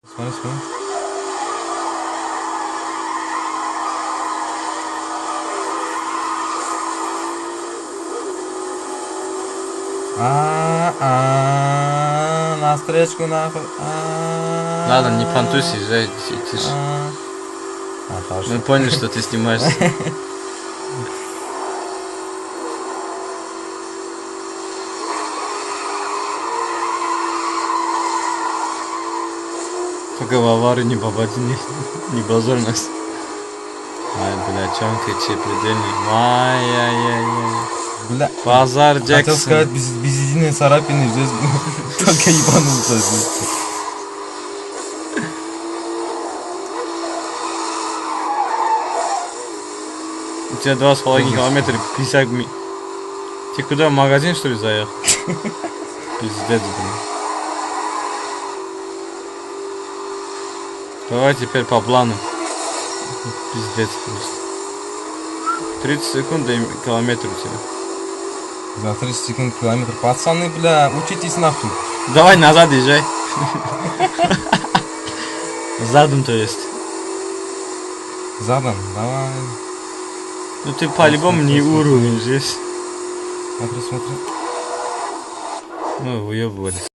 Смотри, смотри. На встречку нахуй. Ладно, не понтуйся, езжай, тише. Хорошо. Мы поняли, что ты снимаешься. Только в аварию не попади, не позорь нас. Ай, бля, чонка, предельный. Ай-яй-яй-яй. Бля. Базар Хотел Джексон. сказать, без единой царапины здесь только ебанулся. У тебя 2,5 километра, 50 миль. Ты куда, в магазин, что ли, заехал? Пиздец, блин. Давай теперь по плану. Пиздец просто. 30 секунд и километр у тебя. За 30 секунд километр. Пацаны, бля, учитесь нахуй. Давай назад езжай. Задом, то есть. Задом, давай. Ну ты по-любому не уровень здесь. Смотри, смотри. Мы выебывались.